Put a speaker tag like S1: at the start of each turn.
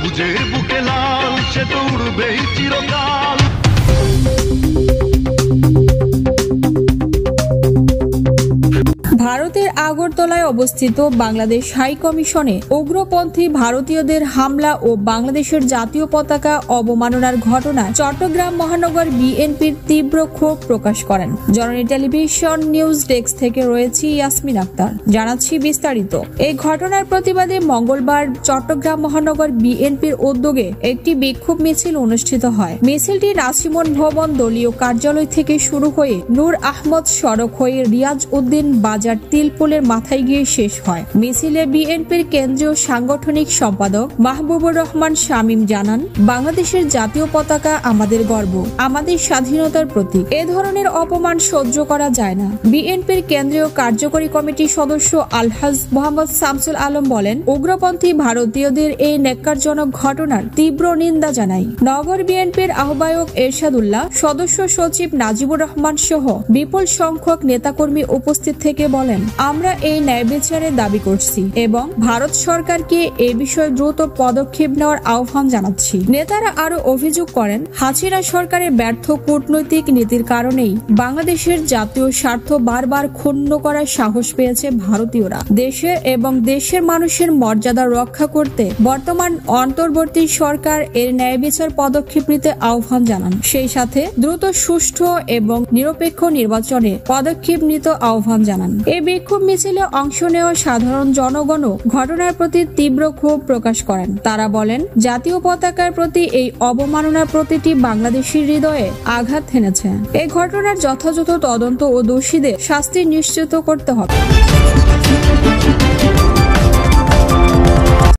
S1: সবুজের বুকে লাল, সে তো উড়বেই চিরকাল।
S2: ভারতের আগরতলায় অবস্থিত বাংলাদেশ হাই কমিশনে উগ্রপন্থী ভারতীয়দের হামলা ও বাংলাদেশের জাতীয় পতাকা অবমাননার ঘটনায় চট্টগ্রাম মহানগর বিএনপির তীব্র ক্ষোভ প্রকাশ করেন। জননী টেলিভিশন নিউজ ডেস্ক থেকে রয়েছে ইয়াসমিন আক্তার, জানাচ্ছি বিস্তারিত। এই ঘটনার প্রতিবাদে মঙ্গলবার চট্টগ্রাম মহানগর বিএনপির উদ্যোগে একটি বিক্ষোভ মিছিল অনুষ্ঠিত হয়। মিছিলটি নাসিমন ভবন দলীয় কার্যালয় থেকে শুরু হয়ে নূর আহমদ সড়ক হয়ে রিয়াজ উদ্দিন বাজার তিলপুলের মাথায় গিয়ে শেষ হয়। মিছিলে বিএনপির কেন্দ্রীয় সাংগঠনিক সম্পাদক মাহবুবুর রহমান শামীম জানান, বাংলাদেশের জাতীয় পতাকা আমাদের গর্ব, আমাদের স্বাধীনতার প্রতীক। এ ধরনের অপমান সহ্য করা যায় না। বিএনপির কেন্দ্রীয় কার্যকরী কমিটির সদস্য আলহাজ মোহাম্মদ শামসুল আলম বলেন, উগ্রপন্থী ভারতীয়দের এই ন্যাক্কারজনক ঘটনার তীব্র নিন্দা জানাই। নগর বিএনপির আহ্বায়ক এরশাদুল্লাহ, সদস্য সচিব নাজিবুর রহমান সহ বিপুল সংখ্যক নেতাকর্মী উপস্থিত থেকে বলেন, আমরা এই ন্যায় বিচারের দাবি করছি এবং ভারত সরকারকে এ বিষয়ে দ্রুত পদক্ষেপ নেওয়ার আহ্বান জানাচ্ছি। নেতারা আরো অভিযোগ করেন, হাসিনা সরকারের ব্যর্থ কূটনৈতিক নীতির কারণেই বাংলাদেশের জাতীয় স্বার্থ বারবার ক্ষুণ্ণ করার সাহস পেয়েছে ভারতীয়রা। দেশের এবং দেশের মানুষের মর্যাদা রক্ষা করতে বর্তমান অন্তর্বর্তী সরকার এর ন্যায় বিচার পদক্ষেপ নিতে আহ্বান জানান। সেই সাথে দ্রুত সুষ্ঠু এবং নিরপেক্ষ নির্বাচনে পদক্ষেপ নিতে আহ্বান জানান। এই বিক্ষোভ মিছিলে অংশ নেওয়া সাধারণ জনগণও ঘটনার প্রতি তীব্র ক্ষোভ প্রকাশ করেন। তারা বলেন, জাতীয় পতাকার প্রতি এই অবমাননার প্রতিটি বাংলাদেশীর হৃদয়ে আঘাত হেনেছে। এই ঘটনার যথাযথ তদন্ত ও দোষীদের শাস্তি নিশ্চিত করতে হবে।